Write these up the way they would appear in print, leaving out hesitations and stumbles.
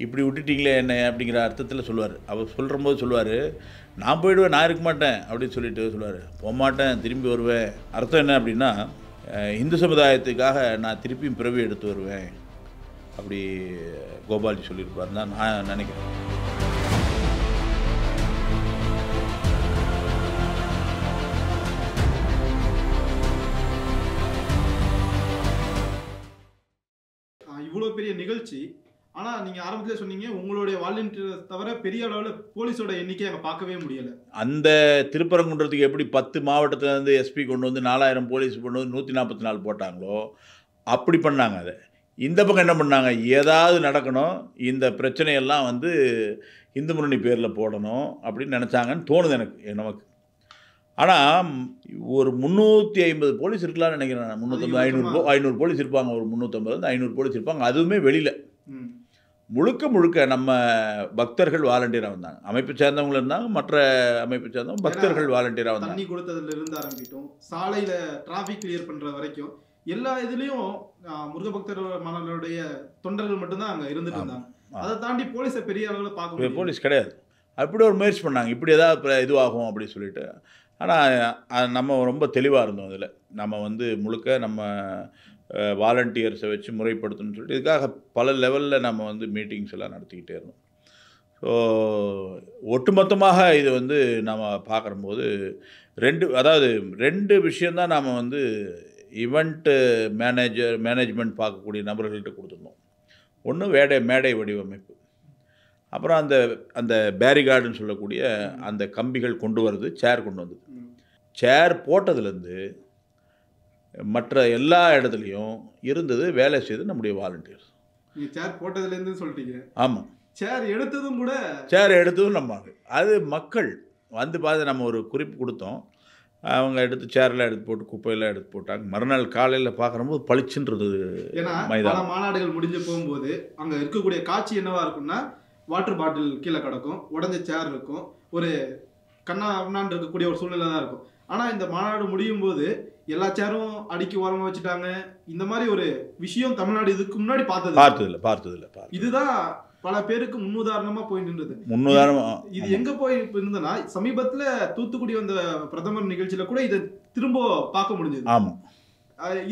இப்படி விட்டுட்டீங்களே என்ன அப்படிங்கிற அர்த்தத்தில் சொல்லுவார். அவர் சொல்லும்போது சொல்லுவார், நான் போயிடுவேன், நான் இருக்க மாட்டேன் அப்படின்னு சொல்லிட்டு சொல்லுவார். போகமாட்டேன், திரும்பி வருவேன். அர்த்தம் என்ன அப்படின்னா, இந்து சமுதாயத்துக்காக நான் திருப்பியும் பிறவி எடுத்து வருவேன் அப்படி கோபால்ஜி சொல்லியிருப்பார் தான் நான் நினைக்கிறேன். இவ்வளோ பெரிய நிகழ்ச்சி, ஆனால் நீங்கள் ஆரம்பத்தில் சொன்னீங்க உங்களுடைய வாலண்டியர் தவிர பெரிய அளவில் போலீஸோட எண்ணிக்கை அங்கே பார்க்கவே முடியலை. அந்த திருப்பரங்குன்றத்துக்கு எப்படி 10 மாவட்டத்திலேருந்து எஸ்பி கொண்டு வந்து 4000 போலீஸ் கொண்டு வந்து 144 போட்டாங்களோ அப்படி பண்ணாங்க. அதை இந்த பக்கம் என்ன பண்ணாங்க, ஏதாவது நடக்கணும், இந்த பிரச்சனையெல்லாம் வந்து இந்து முன்னணி பேரில் போடணும் அப்படின்னு நினச்சாங்கன்னு தோணுது நமக்கு. ஆனால் ஒரு 350 போலீஸ் இருக்கலாம்னு நினைக்கிறேன். 350 500 போலீஸ் இருப்பாங்க. ஒரு 350 500 போலீஸ் இருப்பாங்க. அதுவுமே வெளியில் முழுக்க முழுக்க நம்ம பக்தர்கள் வாலண்டியராக வந்தாங்க. அமைப்பு சேர்ந்தவங்களும் இருந்தாங்க, மற்ற அமைப்பை சேர்ந்தவங்க பக்தர்கள் வாலண்டியராக வந்தாங்க. தண்ணி கொடுத்ததுல இருந்து ஆரம்பிட்டோம், சாலையில் டிராஃபிக் கிளியர் பண்ணுற வரைக்கும் எல்லா இதுலேயும் முருக பக்தர் மன்னருடைய தொண்டர்கள் மட்டும்தான் அங்கே இருந்துட்டு இருந்தாங்க. அதை தாண்டி போலீஸை பெரிய அளவில் பார்க்க போலீஸ் கிடையாது. அப்படி ஒரு முயற்சி பண்ணாங்க, இப்படி ஏதாவது இதுவாகும் அப்படின்னு சொல்லிட்டு. ஆனால் நம்ம ரொம்ப தெளிவாக இருந்தோம். அதில் நம்ம வந்து முழுக்க நம்ம வாலண்டியர்ஸை வச்சு முறைப்படுத்தணும்னு சொல்லிட்டு இதுக்காக பல லெவலில் நம்ம வந்து மீட்டிங்ஸ் எல்லாம் நடத்திக்கிட்டே இருந்தோம். ஸோ ஒட்டுமொத்தமாக இது வந்து நம்ம பார்க்கும்போது ரெண்டு விஷயந்தான் நாம் வந்து ஈவெண்ட்டு மேனேஜ்மெண்ட் பார்க்கக்கூடிய நபர்கள்ட்ட கொடுத்துருந்தோம். ஒன்று மேடை வடிவமைப்பு, அப்புறம் அந்த பேரிகார்டுன்னு சொல்லக்கூடிய அந்த கம்பிகள் கொண்டு வருது, சேர் கொண்டு வந்தது. சேர் போட்டதுலேருந்து மற்ற எல்லா இடத்துலையும் இருந்தது வேலை செய்து நம்முடைய வாலண்டியர்ஸ். சேர் போட்டதுலேருந்து சொல்லிட்டீங்க. ஆமாம், சேர் எடுத்ததும் நம்ம அது மக்கள் வந்து பார்த்து நம்ம ஒரு குறிப்பு கொடுத்தோம். அவங்க எடுத்து சேரெல்லாம் எடுத்து போட்டு குப்பையெல்லாம் எடுத்து போட்டாங்க. மறுநாள் காலையில் பார்க்குறம்போது பளிச்சுன்றது. ஏன்னா பல மாநாடுகள் முடிஞ்சு போகும்போது அங்கே இருக்கக்கூடிய காட்சி என்னவா இருக்கும்னா, வாட்டர் பாட்டில் கீழே கிடக்கும், உடஞ்ச சேர் இருக்கும், ஒரு கண்ணான்னு இருக்கக்கூடிய ஒரு சூழ்நிலை தான் இருக்கும். ஆனால் இந்த மாநாடு முடியும் போது எல்லா சேரும் அடிக்கி ஓரமாக வச்சுட்டாங்க. இந்த மாதிரி ஒரு விஷயம் தமிழ்நாடு இதுக்கு முன்னாடி பார்த்ததில்ல. இதுதான் பல பேருக்கு முன்னுதாரணமாக போய் நின்றது. இது எங்கே போய் இருந்ததுன்னா, சமீபத்தில் தூத்துக்குடி வந்த பிரதமர் நிகழ்ச்சியில் கூட இதை திரும்ப பார்க்க முடிஞ்சது. ஆமாம்,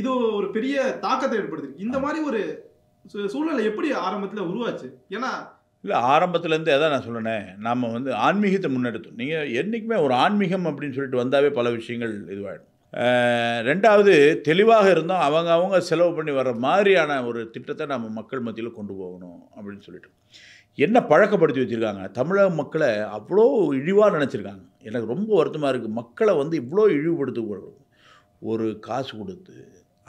இது ஒரு பெரிய தாக்கத்தை ஏற்படுது. இந்த மாதிரி ஒரு சூழ்நிலை எப்படி ஆரம்பத்தில் உருவாச்சு? ஏன்னா இல்லை, ஆரம்பத்துலேருந்து அதான் நான் சொல்லினேன், நம்ம வந்து ஆன்மீகத்தை முன்னெடுத்தோம். நீங்கள் என்றைக்குமே ஒரு ஆன்மீகம் அப்படின்னு சொல்லிட்டு வந்தாவே பல விஷயங்கள் இதுவாகிடும். ரெண்டாவது, தெளிவாக இருந்தோம், அவங்க செலவு பண்ணி வர்ற மாதிரியான ஒரு திட்டத்தை நம்ம மக்கள் மத்தியில் கொண்டு போகணும் அப்படின்னு சொல்லிட்டு. என்ன பழக்கப்படுத்தி வச்சுருக்காங்க, தமிழக மக்களை அவ்வளோ இழிவாக நினச்சிருக்காங்க. எனக்கு ரொம்ப வருத்தமாக இருக்குது. மக்களை வந்து இவ்வளோ இழிவுபடுத்த, ஒரு காசு கொடுத்து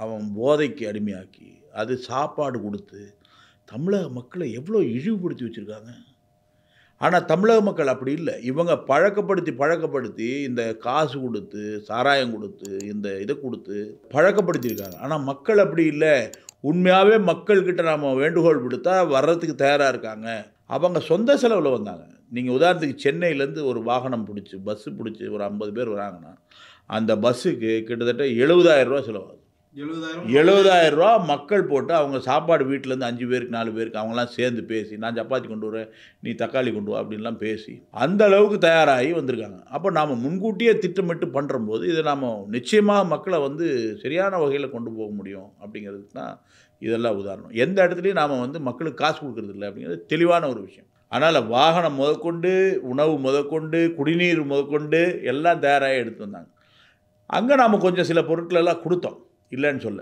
அவன் போதைக்கு அடிமையாக்கி அது சாப்பாடு கொடுத்து தமிழக மக்களை எவ்வளோ இழிவுபடுத்தி வச்சுருக்காங்க. ஆனால் தமிழக மக்கள் அப்படி இல்லை. இவங்க பழக்கப்படுத்தி இந்த காசு கொடுத்து, சாராயம் கொடுத்து, இந்த இதை கொடுத்து பழக்கப்படுத்தியிருக்காங்க. ஆனால் மக்கள் அப்படி இல்லை. உண்மையாகவே மக்கள்கிட்ட நாம் வேண்டுகோள் விடுத்தா வர்றதுக்கு தயாராக இருக்காங்க. அவங்க சொந்த செலவில் வந்தாங்க. நீங்கள் உதாரணத்துக்கு சென்னையிலேருந்து ஒரு வாகனம் பிடிச்சி, பஸ்ஸு பிடிச்சி ஒரு 50 பேர் வராங்கன்னா அந்த பஸ்ஸுக்கு கிட்டத்தட்ட 70,000 ரூபா செலவாகுது. 70,000 ரூபா மக்கள் போட்டு அவங்க சாப்பாடு வீட்டிலேருந்து 5 பேருக்கு 4 பேருக்கு அவங்களாம் சேர்ந்து பேசி, நான் சப்பாத்தி கொண்டு வரேன், நீ தக்காளி கொண்டு வா அப்படின்லாம் பேசி அந்த அளவுக்கு தயாராகி வந்திருக்காங்க. அப்போ நாம் முன்கூட்டியே திட்டமிட்டு பண்ணுறம்போது இதை நாம் நிச்சயமாக மக்களை வந்து சரியான வகையில் கொண்டு போக முடியும் அப்படிங்கிறதுக்கு தான் இதெல்லாம் உதாரணம். எந்த இடத்துலையும் நாம் வந்து மக்களுக்கு காசு கொடுக்கறது இல்லை அப்படிங்கிறது தெளிவான ஒரு விஷயம். அதனால் வாகனம் முதற்கொண்டு, உணவு முதற்கொண்டு, குடிநீர் முதற்கொண்டு எல்லாம் தயாராகி எடுத்து வந்தாங்க. அங்கே நாம் கொஞ்சம் சில பொருட்களெல்லாம் கொடுத்தோம், இல்லைன்னு சொல்ல.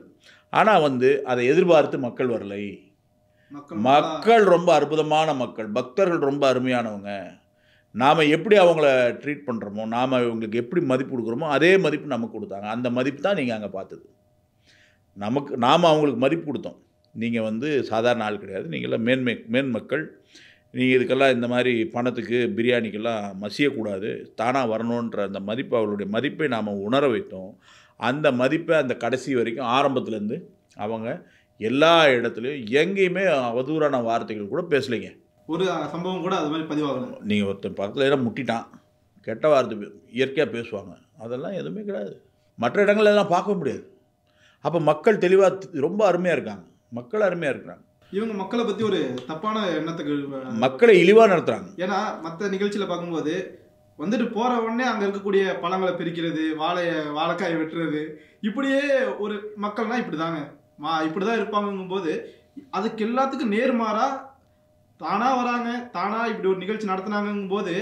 ஆனால் வந்து அதை எதிர்பார்த்து மக்கள் வரலை. மக்கள் ரொம்ப அற்புதமான மக்கள், பக்தர்கள் ரொம்ப அருமையானவங்க. நாம் எப்படி அவங்கள ட்ரீட் பண்ணுறோமோ, நாம் இவங்களுக்கு எப்படி மதிப்பு கொடுக்குறோமோ அதே மதிப்பு நமக்கு கொடுத்தாங்க. அந்த மதிப்பு தான் நீங்கள் அங்கே பார்த்தது. நாம் அவங்களுக்கு மதிப்பு கொடுத்தோம். நீங்கள் வந்து சாதாரண ஆள் கிடையாது, நீங்களாம் மேன் மக்கள், நீங்கள் இதுக்கெல்லாம் இந்த மாதிரி பணத்துக்கு பிரியாணிக்கெல்லாம் மசியக்கூடாது, தானாக வரணுன்ற அந்த மதிப்பு, அவங்களுடைய மதிப்பை நாம் உணர வைத்தோம். அந்த மதிப்பை அந்த கடைசி வரைக்கும் ஆரம்பத்துலேருந்து அவங்க எல்லா இடத்துலையும் எங்கேயுமே அவதூறான வார்த்தைகள் கூட பேசலைங்க. ஒரு சம்பவம் கூட அது மாதிரி பதிவாகலை. நீங்கள் ஒருத்தர் பக்கத்தில் எல்லாம் முட்டிட்டான், கெட்ட வார்த்தை இயற்கையாக பேசுவாங்க, அதெல்லாம் எதுவுமே கிடையாது. மற்ற இடங்களெல்லாம் பார்க்க முடியாது. அப்போ மக்கள் தெளிவாக ரொம்ப அருமையாக இருக்காங்க, மக்கள் அருமையாக இருக்கிறாங்க. இவங்க மக்களை பத்தி ஒரு தப்பான எண்ணத்துக்கு மக்களை இழிவாக நடத்துகிறாங்க. ஏன்னா மற்ற நிகழ்ச்சியில் பார்க்கும்போது வந்துட்டு போற உடனே அங்க இருக்கக்கூடிய பழங்களை பிரிக்கிறது, வாழைக்காயை வெட்டுறது, இப்படியே ஒரு மக்கள்னா இப்படிதாங்க இப்படிதான் இருப்பாங்கும் போது அதுக்கு எல்லாத்துக்கும் நேர்மாறா தானா வராங்க, தானா இப்படி ஒரு நிகழ்ச்சி நடத்தினாங்கும் போது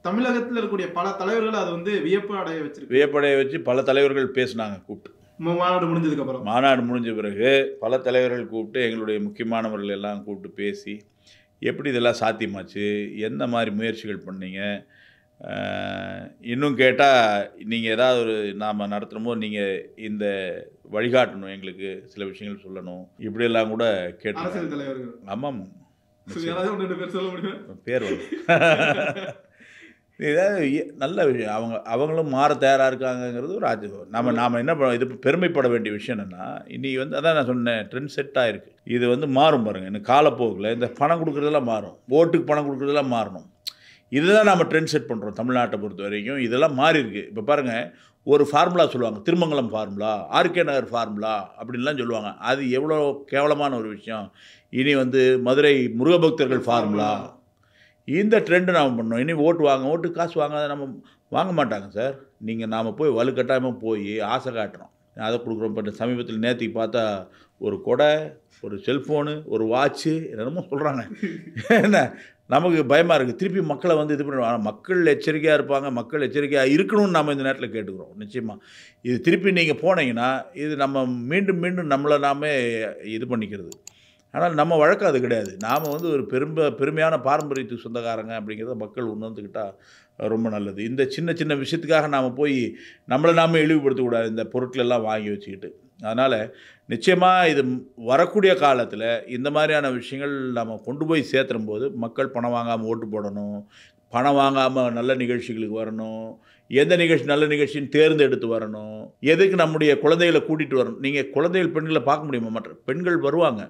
தமிழகத்தில் இருக்கக்கூடிய பல தலைவர்கள் அதை வந்து வியப்படைய வச்சு பல தலைவர்கள் பேசினாங்க கூப்பிட்டு. மாநாடு முடிஞ்சதுக்கு அப்புறம், மாநாடு முடிஞ்ச பிறகு பல தலைவர்கள் கூப்பிட்டு எங்களுடைய முக்கியமானவர்கள் எல்லாம் கூப்பிட்டு பேசி எப்படி இதெல்லாம் சாத்தியமாச்சு, எந்த மாதிரி முயற்சிகள் பண்ணீங்க, இன்னும் கேட்டால் நீங்கள் ஏதாவது ஒரு நாம் நடத்துகிறோமோ நீங்கள் இந்த வழிகாட்டணும், எங்களுக்கு சில விஷயங்கள் சொல்லணும், இப்படியெல்லாம் கூட கேட்டு அரசியல் தலைவர்கள். ஆமாம், பேர் சொல்ல முடியும், பேர் ஏதாவது நல்ல விஷயம். அவங்களும் மாற தயாராக இருக்காங்கங்கிறது ஒரு நாம் என்ன இது பெருமைப்பட வேண்டிய விஷயம் என்னென்னா, இன்றைக்கி வந்து அதான் நான் சொன்னேன், ட்ரெண்ட் செட் ஆகிருக்கு. இது வந்து மாறும் பாருங்கள், இன்னும் காலப்போக்கில் இந்த பணம் கொடுக்குறதெல்லாம் மாறும், ஓட்டுக்கு பணம் கொடுக்குறதெல்லாம் மாறணும். இதுதான் நம்ம ட்ரெண்ட் செட் பண்ணுறோம் தமிழ்நாட்டை பொறுத்த வரைக்கும். இதெல்லாம் மாறி இருக்குது. இப்போ பாருங்கள், ஒரு ஃபார்முலா சொல்லுவாங்க, திருமங்கலம் ஃபார்முலா, ஆர்கே நகர் ஃபார்முலா அப்படின்லாம் சொல்லுவாங்க. அது எவ்வளோ கேவலமான ஒரு விஷயம். இனி வந்து மதுரை முருகபக்தர்கள் ஃபார்முலா, இந்த ட்ரெண்டு நாம் பண்ணோம். இனி ஓட்டு காசு வாங்காத நம்ம வாங்க மாட்டாங்க சார். நாம் போய் வலுக்கட்டாயமாக போய் ஆசை காட்டுறோம், அதை கொடுக்குறோம். இப்போ சமீபத்தில் நேற்றுக்கு பார்த்தா ஒரு கொடை, ஒரு செல்ஃபோனு, ஒரு வாட்ச்சு, என்னென்னமோ சொல்கிறாங்க. என்ன நமக்கு பயமாக இருக்குது. திருப்பி மக்களை வந்து இது பண்ணுவாங்க. மக்கள் எச்சரிக்கையாக இருப்பாங்க, மக்கள் எச்சரிக்கையாக இருக்கணும்னு நம்ம இந்த நேரத்தில் கேட்டுக்கிறோம். நிச்சயமாக இது திருப்பி நீங்கள் போனீங்கன்னா இது நம்ம மீண்டும் மீண்டும் நம்மளை நாமே இது பண்ணிக்கிறது. ஆனால் நம்ம வழக்கம் அது கிடையாது. நாம் வந்து ஒரு பெருமையான பாரம்பரியத்துக்கு சொந்தக்காரங்க அப்படிங்கிறத மக்கள் உணர்ந்துக்கிட்டால் ரொம்ப நல்லது. இந்த சின்ன சின்ன விஷயத்துக்காக நாம் போய் நம்மளை நாமே இழிவுபடுத்தக்கூடாது, இந்த பொருட்களெல்லாம் வாங்கி வச்சுக்கிட்டு. அதனால் நிச்சயமாக இது வரக்கூடிய காலத்தில் இந்த மாதிரியான விஷயங்கள் நம்ம கொண்டு போய் சேர்த்தும்போது மக்கள் பணம் வாங்காமல் ஓட்டு போடணும், பணம் வாங்காமல் நல்ல நிகழ்ச்சிகளுக்கு வரணும், எந்த நிகழ்ச்சி நல்ல நிகழ்ச்சின்னு தேர்ந்தெடுத்து வரணும், எதுக்கு நம்முடைய குழந்தைகளை கூட்டிகிட்டு வரணும். நீங்கள் குழந்தைகள் பெண்களை பார்க்க முடியுமா? மற்ற பெண்கள் வருவாங்க,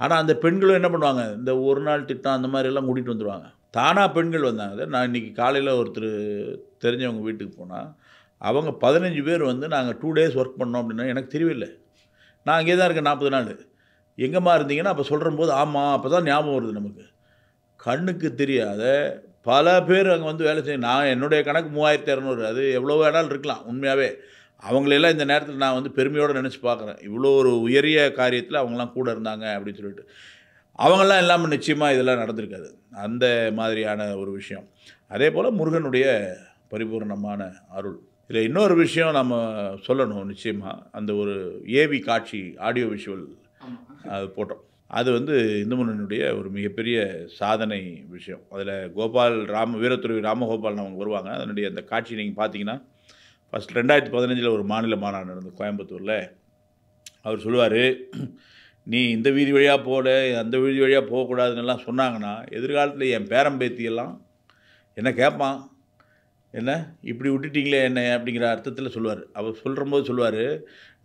ஆனால் அந்த பெண்களும் என்ன பண்ணுவாங்க, இந்த ஒரு நாள் திட்டம் அந்த மாதிரியெல்லாம் கூட்டிகிட்டு வந்துடுவாங்க. தானாக பெண்கள் வந்தாங்க. நான் இன்றைக்கி காலையில் ஒருத்தர் தெரிஞ்சவங்க வீட்டுக்கு போனால் அவங்க 15 பேர் வந்து நாங்கள் 2 days ஒர்க் பண்ணோம் அப்படின்னா எனக்கு தெரியவில்லை. நான் அங்கே தான் இருக்கேன் 40 நாள். எங்கேம்மா இருந்தீங்கன்னா அப்போ சொல்கிற போது ஆமாம், அப்போ தான் ஞாபகம் வருது நமக்கு. கண்ணுக்கு தெரியாத பல பேர் அங்கே வந்து வேலை செய்ய. நான் என்னுடைய கணக்கு 3200. அது எவ்வளோ வேணாலும் இருக்கலாம் உண்மையாகவே. அவங்களெல்லாம் இந்த நேரத்தில் நான் வந்து பெருமையோடு நினச்சி பார்க்குறேன். இவ்வளோ ஒரு உயரிய காரியத்தில் அவங்களாம் கூட இருந்தாங்க அப்படின்னு சொல்லிட்டு. அவங்களாம் இல்லாமல் நிச்சயமாக இதெல்லாம் நடந்திருக்காது. அந்த மாதிரியான ஒரு விஷயம். அதே போல் முருகனுடைய பரிபூர்ணமான அருள். இதில் இன்னொரு விஷயம் நம்ம சொல்லணும். நிச்சயமாக அந்த ஒரு ஏவி காட்சி, ஆடியோ விஷுவல் அது போட்டோம். அது வந்து இந்து முன்னணியுடைய ஒரு மிகப்பெரிய சாதனை விஷயம். அதில் வீரத்துறை ராமகோபாலன் அவங்க வருவாங்க. அதனுடைய அந்த காட்சி நீங்கள் பார்த்தீங்கன்னா, ஃபஸ்ட் 2015 ஒரு மாநில மாநாடு நடந்தது கோயம்புத்தூரில். அவர் சொல்லுவார், நீ இந்த வீதி வழியாக போகல, அந்த வீதி வழியாக போகக்கூடாதுன்னெல்லாம் சொன்னாங்கன்னா எதிர்காலத்தில் என் பேரம்பேத்தியெல்லாம் என்ன கேட்பான், என்ன இப்படி விட்டுட்டிங்களே என்ன அப்படிங்கிற அர்த்தத்தில் சொல்லுவார். அவர் சொல்கிற போது சொல்லுவார்,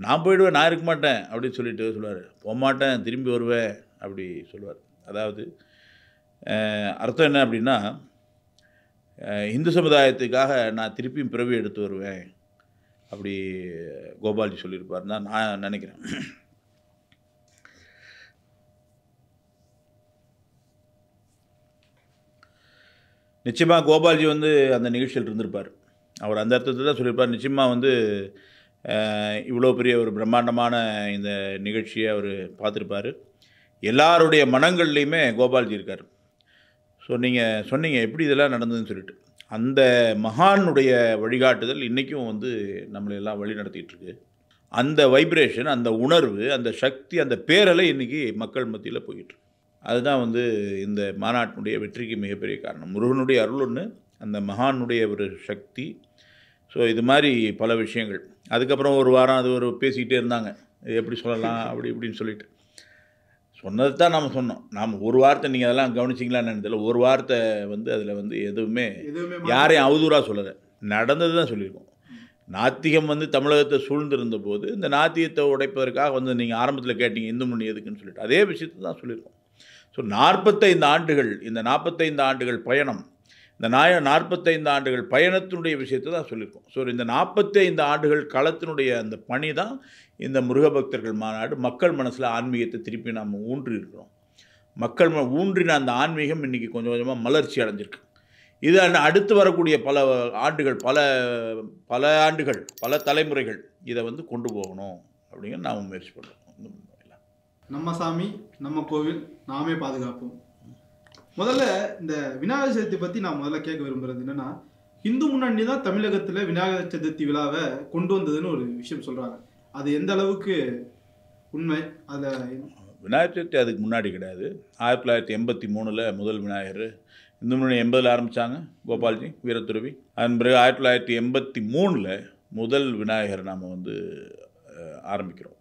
நான் போயிடுவேன், நான் இருக்க மாட்டேன் அப்படின்னு சொல்லிட்டு சொல்லுவார். போகமாட்டேன், திரும்பி வருவேன் அப்படி சொல்லுவார். அதாவது அர்த்தம் என்ன அப்படின்னா, இந்து சமுதாயத்துக்காக நான் திருப்பியும் பிறவி எடுத்து வருவேன் அப்படி கோபால்ஜி சொல்லியிருப்பார் தான் நான் நினைக்கிறேன். நிச்சயமாக கோபால்ஜி வந்து அந்த நிகழ்ச்சியில் இருந்திருப்பார். அவர் அந்த அர்த்தத்தில் தான் சொல்லியிருப்பார். நிச்சயமாக வந்து இவ்வளோ பெரிய ஒரு பிரம்மாண்டமான இந்த நிகழ்ச்சியை அவர் பார்த்துருப்பார். எல்லாருடைய மனங்கள்லேயுமே கோபால்ஜி இருக்கார். ஸோ நீங்கள் சொன்னீங்க எப்படி இதெல்லாம் நடந்ததுன்னு சொல்லிட்டு. அந்த மகானுடைய வழிகாட்டுதல் இன்றைக்கும் வந்து நம்மளையெல்லாம் வழி நடத்திட்டுருக்கு. அந்த வைப்ரேஷன், அந்த உணர்வு, அந்த சக்தி, அந்த பேரலை இன்றைக்கி மக்கள் மத்தியில் போயிட்டுருக்கு. அதுதான் வந்து இந்த மாநாட்டினுடைய வெற்றிக்கு மிகப்பெரிய காரணம். முருகனுடைய அருள் ஒன்று, அந்த மகானுடைய ஒரு சக்தி. ஸோ இது மாதிரி பல விஷயங்கள். அதுக்கப்புறம் ஒரு வாரம் அது பேசிக்கிட்டே இருந்தாங்க, எப்படி சொல்லலாம் அப்படி இப்படின்னு சொல்லிட்டு. சொன்னது தான் நாம் சொன்னோம். நாம் ஒரு வார்த்தை நீங்கள் அதெல்லாம் கவனிச்சிங்களான்னு நினைத்தல, ஒரு வார்த்தை வந்து அதில் வந்து எதுவுமே யாரையும் அவதூறாக சொல்லலை, நடந்தது தான் சொல்லியிருக்கோம். நாத்திகம் வந்து தமிழகத்தை சூழ்ந்திருந்த போது இந்த நாத்தியத்தை உடைப்பதற்காக வந்து நீங்கள் ஆரம்பத்தில் கேட்டீங்க இந்து முன்னணி எதுக்குன்னு சொல்லிட்டு, அதே விஷயத்தை தான் சொல்லியிருக்கோம். ஸோ 45 ஆண்டுகள், இந்த 45 ஆண்டுகள் பயணம், இந்த 45 ஆண்டுகள் பயணத்தினுடைய விஷயத்தை தான் சொல்லியிருக்கோம். ஸோ இந்த 45 ஆண்டுகள் களத்தினுடைய அந்த பணி தான் இந்த முருகபக்தர்கள் மாநாடு. மக்கள் மனசில் ஆன்மீகத்தை திருப்பி நாம் ஊன்றி இருக்கிறோம். மக்கள் ஊன்றின அந்த ஆன்மீகம் இன்றைக்கி கொஞ்சம் கொஞ்சமாக மலர்ச்சி அடைஞ்சிருக்கு. இது அடுத்து வரக்கூடிய பல ஆண்டுகள், பல ஆண்டுகள், பல தலைமுறைகள் இதை வந்து கொண்டு போகணும் அப்படிங்கிற நாம் முயற்சி பண்ணுறோம். நம்ம சாமி, நம்ம கோவில், நாமே பாதுகாப்போம். முதல்ல இந்த விநாயகர் சதுர்த்தி பற்றி நான் முதல்ல கேட்க விரும்புகிறது என்னென்னா, இந்து முன்னணி தான் தமிழகத்தில் விநாயகர் சதுர்த்தி விழாவை கொண்டு வந்ததுன்னு ஒரு விஷயம் சொல்கிறாங்க. அது எந்த அளவுக்கு உண்மை? அதில் விநாயகர் சதுர்த்தி அதுக்கு முன்னாடி கிடையாது. 1983 முதல் விநாயகர் இந்து முன்னணி 80 ஆரம்பித்தாங்க, கோபால்ஜி வீரத்துறவி. அதன் பிறகு 1983 முதல் விநாயகர் நாம் வந்து ஆரம்பிக்கிறோம்.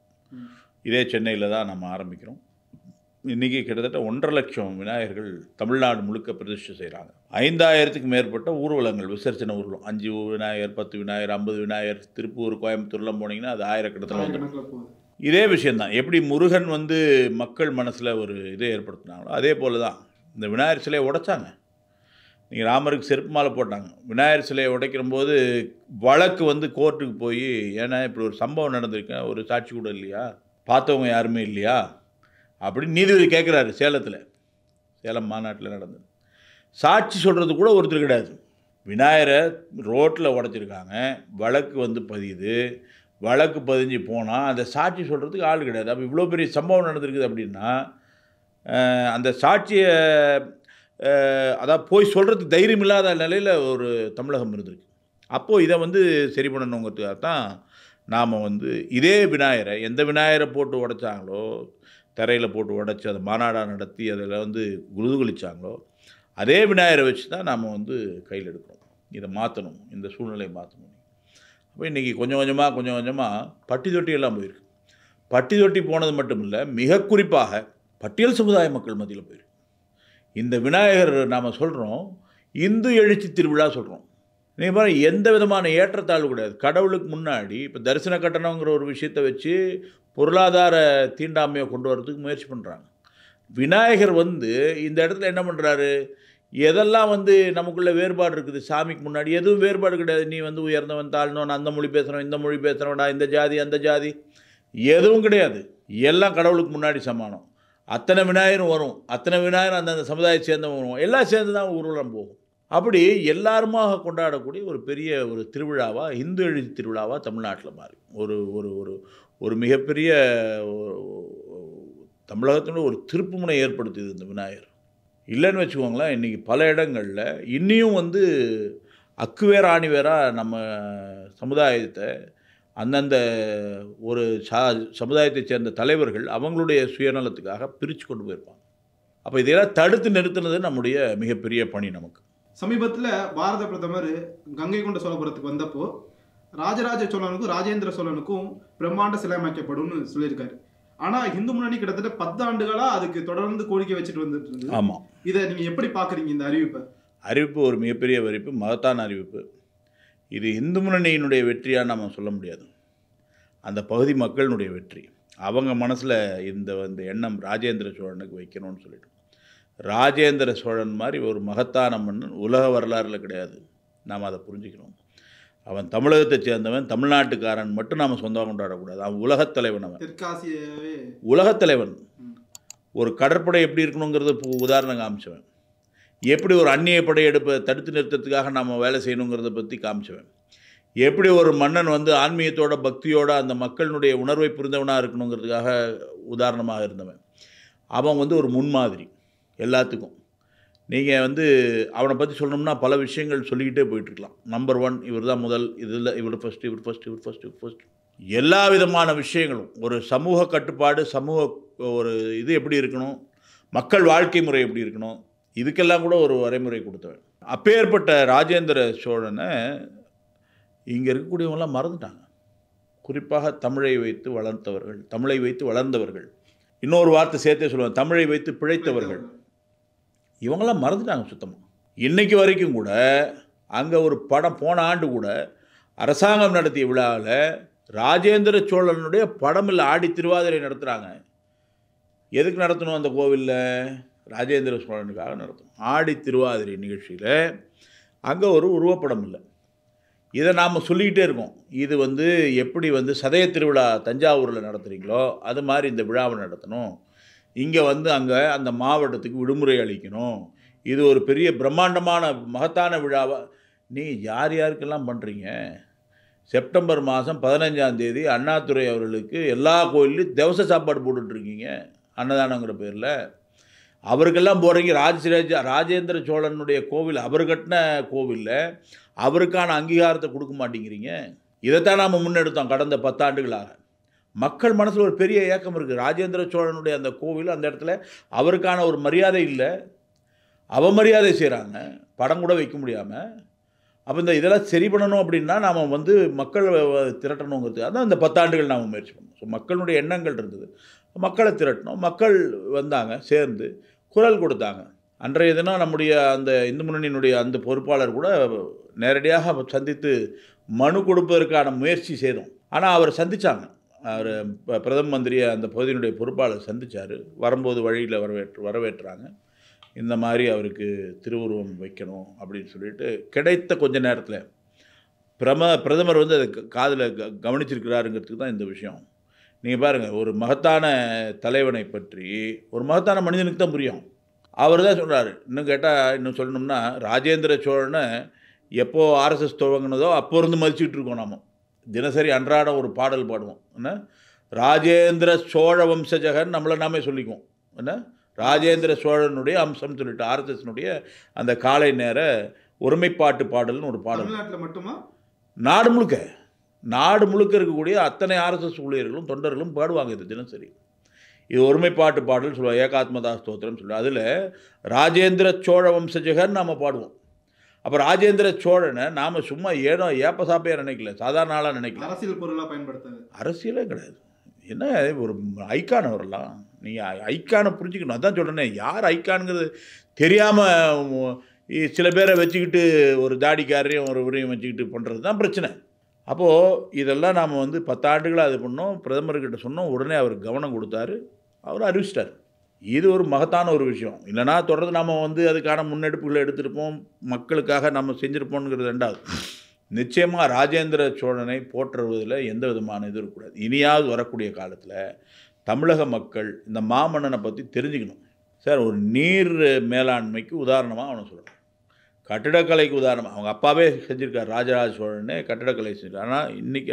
இதே சென்னையில் தான் நம்ம ஆரம்பிக்கிறோம். இன்றைக்கி கிட்டத்தட்ட 1.5 லட்சம் விநாயகர்கள் தமிழ்நாடு முழுக்க பிரதிஷ்டை செய்கிறாங்க. 5000க்கு மேற்பட்ட ஊர்வலங்கள், விசர்ஜன ஊர்வலம், 5 விநாயகர், 10 விநாயகர், 50 விநாயகர். திருப்பூர், கோயம்புத்தூர்லாம் போனீங்கன்னா அது ஆயிரக்கணக்கில் வந்து இதே விஷயந்தான். எப்படி முருகன் வந்து மக்கள் மனசில் ஒரு இதை ஏற்படுத்தினாங்களோ அதே போல் தான் இந்த விநாயகர் சிலையை உடைச்சாங்க. நீங்கள் ராமருக்கு செருப்பு மாலை போட்டாங்க. விநாயகர் சிலையை உடைக்கிற போது வழக்கு வந்து கோர்ட்டுக்கு போய், ஏன்னா இப்படி ஒரு சம்பவம் நடந்திருக்கு, ஒரு சாட்சி கூட இல்லையா, பார்த்தவங்க யாருமே இல்லையா அப்படின்னு நீதிபதி கேட்குறாரு. சேலம் மாநாட்டில் நடந்தது. சாட்சி சொல்கிறது கூட ஒருத்தர் கிடையாது. விநாயகரை ரோட்டில் உடைச்சிருக்காங்க, வழக்கு வந்து பதியுது. வழக்கு பதிஞ்சு போனால் அந்த சாட்சி சொல்கிறதுக்கு ஆள் கிடையாது. அப்போ இவ்வளோ பெரிய சம்பவம் நடந்திருக்குது அப்படின்னா அந்த சாட்சியை அதாவது போய் சொல்கிறதுக்கு தைரியம் இல்லாத நிலையில் ஒரு தமிழகம் இருந்திருக்கு. அப்போது இதை வந்து சரி பண்ணணுங்கிறதுக்காக தான் நாம் வந்து இதே விநாயகரை, எந்த விநாயகரை போட்டு உடைச்சாங்களோ, தரையில் போட்டு உடைச்சி அதை மாநாடாக நடத்தி அதில் வந்து குருதுகளிச்சாங்களோ அதே விநாயகரை வச்சு தான் நாம் வந்து கையில் எடுக்கணும். இதை மாற்றணும், இந்த சூழ்நிலையை மாற்றணும். அப்போ இன்றைக்கி கொஞ்சம் கொஞ்சமாக பட்டி தொட்டியெல்லாம் போயிருக்கு. பட்டி தொட்டி போனது மட்டும் இல்லை, மிக குறிப்பாக பட்டியல் சமுதாய மக்கள் மத்தியில் போயிருக்கு. இந்த விநாயகர் நாம் சொல்கிறோம் இந்து எழுச்சி திருவிழா சொல்கிறோம். நீங்கள் பாருங்கள், எந்த விதமான ஏற்றத்தாழ்வு கிடையாது. கடவுளுக்கு முன்னாடி இப்போ தரிசன கட்டணங்கிற ஒரு விஷயத்தை வச்சு பொருளாதார தீண்டாமையை கொண்டு வரதுக்கு முயற்சி பண்ணுறாங்க. விநாயகர் வந்து இந்த இடத்துல என்ன பண்ணுறாரு, எதெல்லாம் வந்து நமக்குள்ளே வேறுபாடு இருக்குது சாமிக்கு முன்னாடி, எதுவும் வேறுபாடு கிடையாது. நீ வந்து உயர்ந்தவன், தாழ்ந்தவன், அந்த மொழி பேசுகிறவன், இந்த மொழி பேசுகிறவனா, இந்த ஜாதி அந்த ஜாதி, எதுவும் கிடையாது. எல்லாம் கடவுளுக்கு முன்னாடி சமானம். அத்தனை விநாயகரும் வரும், அத்தனை விநாயகரும் அந்தந்த சமுதாயத்தை சேர்ந்தவங்க வரும், எல்லாம் சேர்ந்து தான் ஊர்வலம் போகும். அப்படி எல்லாருமாக கொண்டாடக்கூடிய ஒரு பெரிய ஒரு திருவிழாவாக, இந்து எழுச்சி திருவிழாவாக தமிழ்நாட்டில் மாறி ஒரு ஒரு ஒரு ஒரு மிகப்பெரிய தமிழகத்தினுடைய ஒரு திருப்புமுனை ஏற்படுத்தியது இந்த விநாயகர். இல்லைன்னு வச்சுக்கோங்களேன், இன்றைக்கி பல இடங்களில் இன்னியும் வந்து அக்குவேர் ஆணிவேராக நம்ம சமுதாயத்தை அந்தந்த ஒரு சமுதாயத்தை சேர்ந்த தலைவர்கள் அவங்களுடைய சுயநலத்துக்காக பிரித்து கொண்டு போயிருப்பாங்க. அப்போ இதெல்லாம் தடுத்து நிறுத்தினது நம்முடைய மிகப்பெரிய பணி நமக்கு. சமீபத்தில் பாரத பிரதமர் கங்கை கொண்ட சோழபுரத்துக்கு வந்தப்போ ராஜராஜ சோழனுக்கும் ராஜேந்திர சோழனுக்கும் பிரம்மாண்ட சிலை அமைக்கப்படும்னு சொல்லியிருக்காரு. ஆனால் இந்து முன்னணி கிட்டத்தட்ட 10 ஆண்டுகளாக அதுக்கு தொடர்ந்து கோரிக்கை வச்சுட்டு வந்துட்டு இருந்தது. ஆமாம், இதை நீங்கள் எப்படி பார்க்குறீங்க இந்த அறிவிப்பு ஒரு மிகப்பெரிய அறிவிப்பு, மகத்தான அறிவிப்பு. இது இந்து முன்னணியினுடைய வெற்றியாக நம்ம சொல்ல முடியாது, அந்த பகுதி மக்களினுடைய வெற்றி. அவங்க மனசில் இந்த எண்ணம் ராஜேந்திர சோழனுக்கு வைக்கணும்னு சொல்லிட்டு. ராஜேந்திர சோழன் மாதிரி ஒரு மகத்தான மன்னன் உலக வரலாறில் கிடையாது. நாம் அதை புரிஞ்சுக்கணும். அவன் தமிழகத்தை சேர்ந்தவன், தமிழ்நாட்டுக்காரன் மட்டும் நாம் சொந்தமாக கொண்டாடக்கூடாது. அவன் உலகத்தலைவன். அவன் உலகத்தலைவன். ஒரு கடற்படை எப்படி இருக்கணுங்கிறது உதாரணம் காமிச்சவன். எப்படி ஒரு அந்நிய படையெடுப்பை தடுத்து நிறுத்தத்துக்காக நம்ம வேலை செய்யணுங்கிறத பற்றி காமிச்சவன். எப்படி ஒரு மன்னன் வந்து ஆன்மீகத்தோட பக்தியோட அந்த மக்களினுடைய உணர்வை புரிந்தவனாக இருக்கணுங்கிறதுக்காக உதாரணமாக இருந்தவன். அவன் வந்து ஒரு முன்மாதிரி எல்லாத்துக்கும். நீங்கள் வந்து அவனை பற்றி சொல்லணும்னா பல விஷயங்கள் சொல்லிக்கிட்டே போயிட்டுருக்கலாம். நம்பர் 1 இவர் தான் முதல், இதில் இவர் ஃபஸ்ட்டு. எல்லா விதமான விஷயங்களும், ஒரு சமூக கட்டுப்பாடு, சமூக ஒரு இது எப்படி இருக்கணும், மக்கள் வாழ்க்கை முறை எப்படி இருக்கணும், இதுக்கெல்லாம் கூட ஒரு வரைமுறை கொடுத்தவன். அப்பேற்பட்ட ராஜேந்திர சோழனை இங்கே இருக்கக்கூடியவங்களாம் மறந்துட்டாங்க. குறிப்பாக தமிழை வைத்து வளர்த்தவர்கள், தமிழை வைத்து வளர்ந்தவர்கள், இன்னொரு வார்த்தை சேர்த்தே சொல்லுவாங்க, தமிழை வைத்து பிழைத்தவர்கள், இவங்களாம் மறந்துட்டாங்க சுத்தமாக. இன்றைக்கு வரைக்கும் கூட அங்கே ஒரு படம், போன ஆண்டு கூட அரசாங்கம் நடத்திய விழாவில் ராஜேந்திர சோழனுடைய படமில் ஆடி திருவாதிரை நடத்துகிறாங்க. எதுக்கு நடத்தணும் அந்த கோவிலில்? ராஜேந்திர சோழனுக்காக நடத்தணும். ஆடி திருவாதிரை நிகழ்ச்சியில் அங்கே ஒரு உருவப்படம் இல்லை. இதை நாம் சொல்லிக்கிட்டே இருக்கோம். இது வந்து எப்படி வந்து சதய திருவிழா தஞ்சாவூரில் நடத்துகிறீங்களோ அது மாதிரி இந்த விழாவை நடத்தணும். இங்கே வந்து அங்கே அந்த மாவட்டத்துக்கு விடுமுறை அளிக்கணும். இது ஒரு பெரிய பிரம்மாண்டமான மகத்தான விழாவா நீ யார் யாருக்கெல்லாம் பண்ணுறீங்க? செப்டம்பர் மாதம் 15ஆம் தேதி அண்ணாதுரை அவர்களுக்கு எல்லா கோயில்லையும் திவச சாப்பாடு போட்டுட்ருக்கீங்க அன்னதானங்கிற பேரில். அவருக்கெல்லாம் போகிறீங்க. ராஜேந்திர சோழனுடைய கோவில் அவர் கட்டின கோவிலில் அவருக்கான அங்கீகாரத்தை கொடுக்க மாட்டேங்கிறீங்க. இதைத்தான் நாம் முன்னெடுத்தோம் கடந்த 10 ஆண்டுகளாக. மக்கள் மனசில் ஒரு பெரிய ஏக்கம் இருக்குது. ராஜேந்திர சோழனுடைய அந்த கோவில் அந்த இடத்துல அவருக்கான ஒரு மரியாதை இல்லை, அவமரியாதை செய்கிறாங்க, படம் கூட வைக்க முடியாமல். அப்போ இதெல்லாம் சரி பண்ணணும் அப்படின்னா நாம் வந்து மக்கள் திரட்டணுங்கிறது அதான் இந்த 10 ஆண்டுகள் நாம் முயற்சி பண்ணோம். ஸோ மக்களுடைய எண்ணங்கள் இருந்தது, மக்களை திரட்டணும். மக்கள் வந்தாங்க, சேர்ந்து குரல் கொடுத்தாங்க. அன்றைய தினம் நம்முடைய அந்த இந்து முன்னணியினுடைய அந்த பொறுப்பாளர் கூட நேரடியாக சந்தித்து மனு கொடுப்பதற்கான முயற்சி செய்தோம். ஆனால் அவர் சந்தித்தாங்க. அவர் பிரதம மந்திரியை அந்த பகுதியினுடைய பொறுப்பாளர் சந்தித்தார். வரும்போது வழியில் வரவேற்றாங்க. இந்த மாதிரி அவருக்கு திருவுருவம் வைக்கணும் அப்படின்னு சொல்லிட்டு கிடைத்த கொஞ்ச நேரத்தில் பிரதமர் வந்து அதை காதில் கவனிச்சிருக்கிறாருங்கிறதுக்கு தான் இந்த விஷயம். நீங்கள் பாருங்கள், ஒரு மகத்தான தலைவனை பற்றி ஒரு மகத்தான மனிதனுக்கு தான் புரியும். அவர் தான் சொல்கிறார். இன்னும் கேட்டால் இன்னும் சொல்லணும்னா ராஜேந்திர சோழனை எப்போ ஆர்எஸ்எஸ் துவங்கினதோ அப்போ இருந்து மதிச்சுக்கிட்டு இருக்கோம். நாம் தினசரி அன்றாட ஒரு பாடல் பாடுவோம். என்ன ராஜேந்திர சோழ வம்சஜகன் நம்மளை நாமே சொல்லிக்குவோம். என்ன ராஜேந்திர சோழனுடைய அம்சம் சொல்லிட்டு ஆர்எஸ்எஸ்னுடைய அந்த காலை நேர ஒருமைப்பாட்டு பாடல்னு ஒரு பாடல். தமிழ்நாட்டில் மட்டுமா? நாடு முழுக்க இருக்கக்கூடிய அத்தனை ஆர்எஸ்எஸ் ஊழியர்களும் தொண்டர்களும் பாடுவாங்க இது தினசரி. இது ஒருமைப்பாட்டு பாடல் சொல்லுவாங்க, ஏகாத்மதா ஸ்தோத்திரம் சொல்லுவாங்க. அதில் ராஜேந்திர சோழ வம்சஜகன் நாம் பாடுவோம். அப்போ ராஜேந்திர சோழனை நாம் சும்மா ஏப்ப சாப்பையாக நினைக்கல, சாதாரண ஆளாக நினைக்கல. அரசியல் பொருளாக பயன்படுத்தாது. அரசியலே கிடையாது. என்ன ஒரு ஐக்கான் வரலாம். நீங்கள் ஐக்கானை புரிஞ்சுக்கணும். அதான் சொல்கிறேனே, யார் ஐக்கானுங்கிறது தெரியாமல் சில பேரை வச்சுக்கிட்டு ஒரு தாடிக்காரையும் ஒரு உரையும் வச்சுக்கிட்டு பண்ணுறது தான் பிரச்சனை. அப்போது இதெல்லாம் நாம் வந்து 10 ஆண்டுகளாக இது பண்ணோம். பிரதமர்கிட்ட சொன்னோம். உடனே அவர் கவனம் கொடுத்தாரு, அவர் அறிவிச்சிட்டார். இது ஒரு மகத்தான ஒரு விஷயம். இல்லைனா தொடர்ந்து நாம் வந்து அதுக்கான முன்னெடுப்புகளை எடுத்திருப்போம், மக்களுக்காக நம்ம செஞ்சுருப்போங்கிறது ரெண்டாவது. நிச்சயமாக ராஜேந்திர சோழனை போற்றுவதில் எந்த விதமான இது இருக்கக்கூடாது. இனியாவது வரக்கூடிய காலத்தில் தமிழக மக்கள் இந்த மாமன்னனை பற்றி தெரிஞ்சுக்கணும். சார், ஒரு நீர் மேலாண்மைக்கு உதாரணமாக அவனை சொல்கிறேன், கட்டிடக்கலைக்கு உதாரணமாக அவங்க அப்பாவே செஞ்சுருக்கார். ராஜராஜ சோழனே கட்டிடக்கலை செஞ்சார். ஆனால் இன்றைக்கி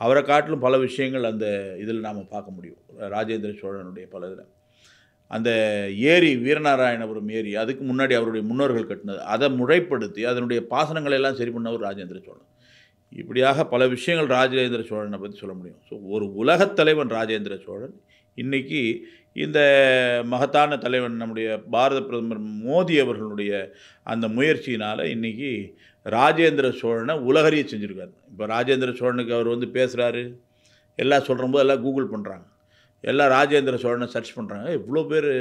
அவரை காட்டிலும் பல விஷயங்கள் அந்த இதில் நாம் பார்க்க முடியும். ராஜேந்திர சோழனுடைய பல இதில் அந்த ஏரி, வீரநாராயணபுரம் ஏரி, அதுக்கு முன்னாடி அவருடைய முன்னோர்கள் கட்டினது, அதை முறைப்படுத்தி அதனுடைய பாசனங்களை எல்லாம் சரி பண்ணவர் ராஜேந்திர சோழன். இப்படியாக பல விஷயங்கள் ராஜேந்திர சோழனை பற்றி சொல்ல முடியும். ஸோ ஒரு உலகத் தலைவன் ராஜேந்திர சோழன். இன்றைக்கி இந்த மகத்தான தலைவன் நம்முடைய பாரத பிரதமர் மோடி அவர்களுடைய அந்த முயற்சியினால் இன்றைக்கி ராஜேந்திர சோழனை உலகறிய செஞ்சுருக்காரு. இப்போ ராஜேந்திர சோழனுக்கு அவர் வந்து பேசுகிறாரு, எல்லாம் சொல்கிற போது எல்லாம் கூகுள் பண்ணுறாங்க, எல்லாம் ராஜேந்திர சோழனை சர்ச் பண்ணுறாங்க. இவ்வளோ பேர்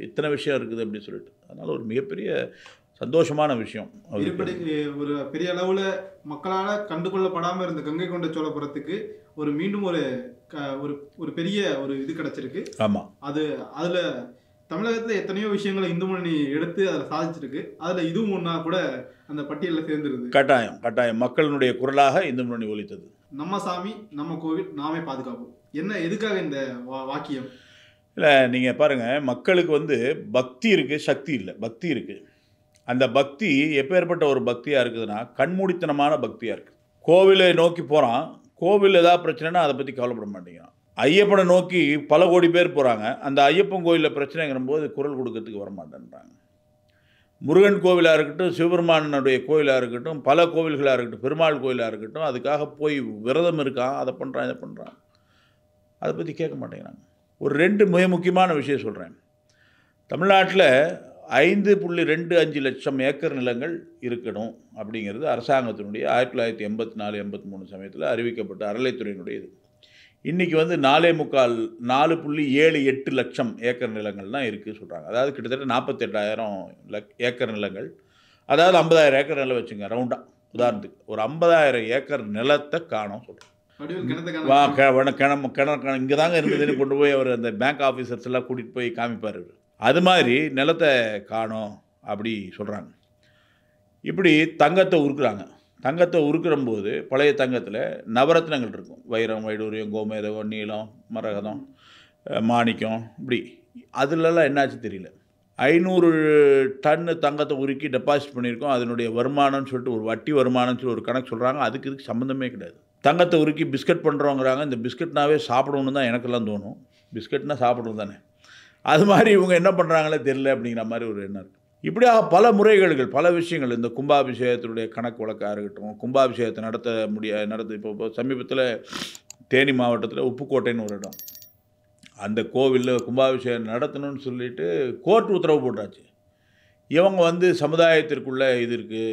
இத்தனை விஷயம் இருக்குது அப்படின்னு சொல்லிட்டு. அதனால் ஒரு மிகப்பெரிய சந்தோஷமான விஷயம். இப்படி ஒரு பெரிய அளவில் மக்களால் கண்டுகொள்ளப்படாமல் இருந்த கங்கை கொண்ட சோழபுரத்துக்கு மீண்டும் ஒரு பெரிய ஒரு இது கிடச்சிருக்கு. ஆமாம், அதில் தமிழகத்தில் எத்தனையோ விஷயங்களை இந்து முன்னணி எடுத்து அதில் சாதிச்சிருக்கு. அதில் இதுவும் ஒன்றா கூட அந்த பட்டியலில் சேர்ந்துருது. கட்டாயம் மக்களினுடைய குரலாக இந்து முன்னணி ஒலித்தது. நம்ம சாமி, நம்ம கோவில், நாமே பாதுகாப்போம். என்ன, எதுக்காக இந்த வாக்கியம்? இல்லை, நீங்கள் பாருங்கள், மக்களுக்கு வந்து பக்தி இருக்குது, சக்தி இல்லை. பக்தி இருக்குது. அந்த பக்தி எப்பேற்பட்ட ஒரு பக்தியாக இருக்குதுன்னா கண்மூடித்தனமான பக்தியாக இருக்குது. கோவிலை நோக்கி போகிறான், கோவில் ஏதாவது பிரச்சனைனா அதை பற்றி கவலைப்பட மாட்டேங்கிறான். ஐயப்பனை நோக்கி பல கோடி பேர் போகிறாங்க, அந்த ஐயப்பன் கோயிலில் பிரச்சனைங்கிற போது குரல் கொடுக்கறதுக்கு வரமாட்டேன்றாங்க. முருகன் கோவிலாக இருக்கட்டும், சிவபெருமானுடைய கோயிலாக இருக்கட்டும், பல கோவில்களாக இருக்கட்டும், பெருமாள் கோயிலாக இருக்கட்டும், அதுக்காக போய் விரதம் இருக்கான், அதை பண்ணுறான், இதை பண்ணுறான், அதை பற்றி கேட்க மாட்டேங்கிறாங்க. ஒரு 2 மிக முக்கியமான விஷயம் சொல்கிறேன். தமிழ்நாட்டில் 5.25 லட்சம் ஏக்கர் நிலங்கள் இருக்கணும் அப்படிங்கிறது அரசாங்கத்தினுடைய 1984-83 சமயத்தில் அறிவிக்கப்பட்ட அறநிலைத்துறையினுடைய இது. இன்றைக்கி வந்து 4.78 லட்சம் ஏக்கர் நிலங்கள் தான் இருக்குது சொல்கிறாங்க. அதாவது கிட்டத்தட்ட 48,000 ஏக்கர் நிலங்கள், அதாவது 50,000 ஏக்கர் நிலம் வச்சுங்க ரவுண்டாக. உதாரணத்துக்கு ஒரு 50,000 ஏக்கர் நிலத்தை காணோம் சொல்கிறோம். கிணறு இங்கே தாங்க இருந்ததுன்னு கொண்டு போய் அவர் அந்த பேங்க் ஆஃபீஸர்ஸ் எல்லாம் கூட்டிகிட்டு போய் காமிப்பார். அது மாதிரி நிலத்தை காணோம் அப்படி சொல்கிறாங்க. இப்படி தங்கத்தை உருக்குறாங்க. தங்கத்தை உருக்குறம்போது பழைய தங்கத்தில் நவரத்னங்கள் இருக்கும். வைரம், வைடூரியம், கோமேதகம், நீலம், மரகதம், மாணிக்கம், இப்படி அதுலலாம் என்னாச்சு தெரியல. 500 டன்னு தங்கத்தை உருக்கி டெபாசிட் பண்ணியிருக்கோம். அதனுடைய வருமானம்னு சொல்லிட்டு ஒரு வட்டி வருமானம்னு சொல்லி ஒரு கணக்கு சொல்கிறாங்க. அதுக்கு இதுக்கு சம்மந்தமே கிடையாது. தங்கத்தை உருக்கி பிஸ்கட் பண்ணுறோங்கிறாங்க. இந்த பிஸ்கட்னாவே சாப்பிடணுன்னு தான் எனக்கெல்லாம் தோணும். பிஸ்கட்னா சாப்பிடணும் தானே. அது மாதிரி இவங்க என்ன பண்ணுறாங்களே தெரியல அப்படிங்கிற மாதிரி ஒரு எண்ணம் இருக்குது. இப்படியாக பல முறைகேடுகள், பல விஷயங்கள். இந்த கும்பாபிஷேகத்தினுடைய கணக்கு வழக்காக இருக்கட்டும், கும்பாபிஷேகத்தை நடத்த இப்போ சமீபத்தில் தேனி மாவட்டத்தில் உப்புக்கோட்டைன்னு ஒரு இடம், அந்த கோவிலில் கும்பாபிஷேகம் நடத்தணும்னு சொல்லிட்டு கோர்ட் உத்தரவு போட்டாச்சு. இவங்க வந்து சமுதாயத்திற்குள்ளே இது இருக்குது,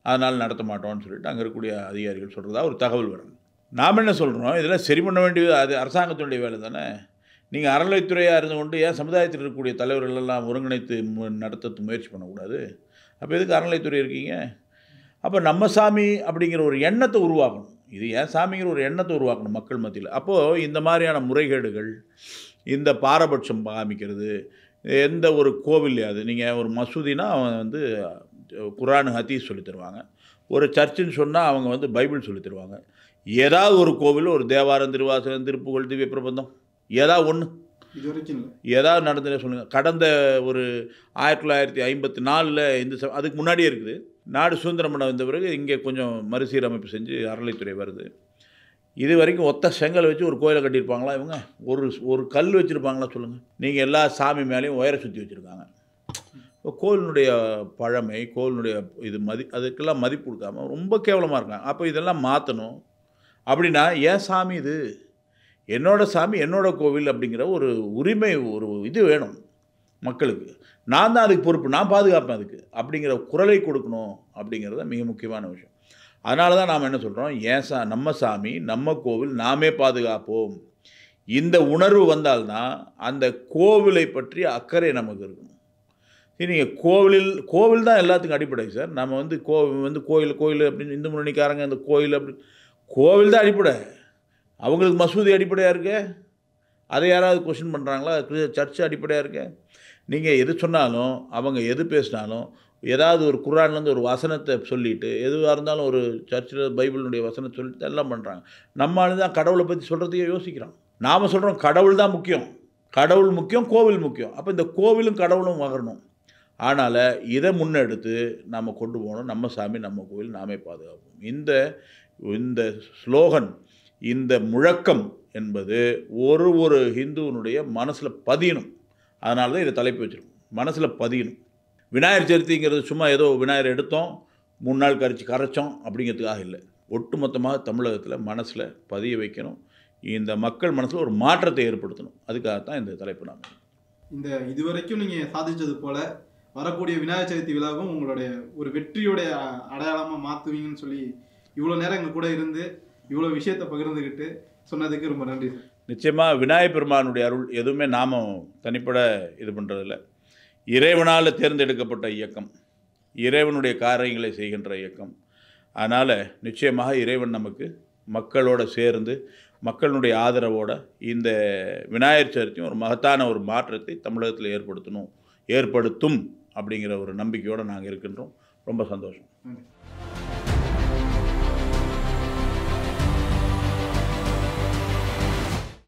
அதனால் நடத்த மாட்டோம்னு சொல்லிட்டு அங்கே இருக்கக்கூடிய அதிகாரிகள் சொல்கிறதா ஒரு தகவல் வரும். நாம் என்ன சொல்கிறோம், இதெல்லாம் சரி பண்ண வேண்டியது அது அரசாங்கத்தினுடைய வேலை தானே. நீங்கள் அறநிலைத்துறையாக இருந்து கொண்டு ஏன் சமுதாயத்தில் இருக்கக்கூடிய தலைவர்களெல்லாம் ஒருங்கிணைத்து நடத்த முயற்சி பண்ணக்கூடாது? அப்போ எதுக்கு அறநிலைத்துறை இருக்கீங்க? அப்போ நம்ம சாமி அப்படிங்கிற ஒரு எண்ணத்தை உருவாக்கணும். இது ஏன் சாமிங்கிற ஒரு எண்ணத்தை உருவாக்கணும் மக்கள் மத்தியில். அப்போது இந்த மாதிரியான முறைகேடுகள், இந்த பாரபட்சம் காமிக்கிறது, எந்த ஒரு கோவில்லையாவது நீங்கள் ஒரு மசூதினா அவன் வந்து குரான் ஹதீஸ் சொல்லி தருவாங்க, ஒரு சர்ச்சுன்னு சொன்னால் அவங்க வந்து பைபிள் சொல்லி தருவாங்க. ஏதாவது ஒரு கோவில் ஒரு தேவாரம், திருவாசகம், திருப்புகழ், திவ்ய பிரபந்தம் ஏதாவது ஒன்று ஏதாவது நடந்ததே சொல்லுங்கள். கடந்த ஒரு 1954 இந்த அதுக்கு முன்னாடியே இருக்குது. நாடு சுதந்திரம் பண்ண வந்த பிறகு இங்கே கொஞ்சம் மறுசீரமைப்பு செஞ்சு அறநிலைத்துறை வருது. இது வரைக்கும் ஒத்த செங்கல் வச்சு ஒரு கோயிலை கட்டியிருப்பாங்களா இவங்க? ஒரு கல் வச்சுருப்பாங்களா சொல்லுங்கள்? நீங்கள் எல்லா சாமி மேலேயும் உயர சுற்றி வச்சுருக்காங்க. இப்போ கோவிலினுடைய பழமை, கோவிலினுடைய இது அதுக்கெல்லாம் மதிப்பு கொடுக்காம ரொம்ப கேவலமாக இருக்காங்க. அப்போ இதெல்லாம் மாற்றணும். அப்படின்னா ஏன் சாமி இது, என்னோட சாமி என்னோட கோவில் அப்படிங்கிற ஒரு உரிமை, ஒரு இது வேணும் மக்களுக்கு. நான் தான் அதுக்கு பொறுப்பு, நான் பாதுகாப்பேன் அதுக்கு அப்படிங்கிற குரலை கொடுக்கணும் அப்படிங்கிறது மிக முக்கியமான விஷயம். அதனால தான் நாம் என்ன சொல்கிறோம், நம்ம சாமி நம்ம கோவில் நாமே பாதுகாப்போம். இந்த உணர்வு வந்தால்தான் அந்த கோவிலை பற்றி அக்கறை நமக்கு இருக்கணும். சரி, நீங்கள் கோவில் தான் எல்லாத்துக்கும் அடிப்படை சார். நம்ம வந்து கோயில் அப்படின்னு இந்து முன்னணிக்காரங்க அந்த கோயில் அப்படி கோவில் தான் அடிப்படை. அவங்களுக்கு மசூதி அடிப்படையாக இருக்கு, அதை யாராவது கொஸ்டின் பண்ணுறாங்களா? சர்ச்சு அடிப்படையாக இருக்கு. நீங்கள் எது சொன்னாலும், அவங்க எது பேசினாலும், ஏதாவது ஒரு குர்ஆன்லேருந்து ஒரு வசனத்தை சொல்லிவிட்டு, எதுவாக இருந்தாலும் ஒரு சர்ச்சில் பைபிளுடைய வசனத்தை சொல்லிட்டு எல்லாம் பண்ணுறாங்க. நம்மளால தான் கடவுளை பற்றி சொல்கிறதுக்கே யோசிக்கிறோம். நாம் சொல்கிறோம் கடவுள் தான் முக்கியம், கடவுள் முக்கியம், கோவில் முக்கியம். அப்போ இந்த கோவிலும் கடவுளும் வரணும். ஆனால் இதை முன்னெடுத்து நாம் கொண்டு போகணும். நம்ம சாமி நம்ம கோவில் நாமே பாதுகாப்போம். இந்த ஸ்லோகன், இந்த முழக்கம் என்பது ஒரு ஹிந்துவனுடைய மனசில் பதியணும். அதனால தான் இதை தலைப்பு வச்சிருக்கோம், மனசில் பதியணும். விநாயகர் சதுர்த்திங்கிறது சும்மா ஏதோ விநாயகர் எடுத்தோம் 3 நாள் கரைச்சோம் அப்படிங்கிறதுக்காக இல்லை. ஒட்டுமொத்தமாக தமிழகத்தில் மனசில் பதிய வைக்கணும். இந்த மக்கள் மனசில் ஒரு மாற்றத்தை ஏற்படுத்தணும். அதுக்காகத்தான் இந்த தலைப்பு. நாங்கள் இதுவரைக்கும் நீங்கள் சாதித்தது போல் வரக்கூடிய விநாயகர் சதுர்த்தி விழாவும் உங்களுடைய ஒரு வெற்றியோடைய அடையாளமாக மாற்றுவீங்கன்னு சொல்லி இவ்வளோ நேரம் எங்கள் கூட இருந்து இவ்வளோ விஷயத்தை பகிர்ந்துக்கிட்டு சொன்னதுக்கு ரொம்ப நன்றி சார். நிச்சயமாக விநாயகப் பெருமானுடைய அருள் எதுவுமே நாம் தனிப்பட இது பண்ணுறதில்ல. இறைவனால் தேர்ந்தெடுக்கப்பட்ட இயக்கம், இறைவனுடைய காரியங்களை செய்கின்ற இயக்கம். அதனால் நிச்சயமாக இறைவன் நமக்கு மக்களோடு சேர்ந்து மக்களுடைய ஆதரவோடு இந்த விநாயகர் சதுர்த்தியும் ஒரு மகத்தான ஒரு மாற்றத்தை தமிழகத்தில் ஏற்படுத்தும் அப்படிங்கிற ஒரு நம்பிக்கையோடு நாங்கள் இருக்கின்றோம். ரொம்ப சந்தோஷம்.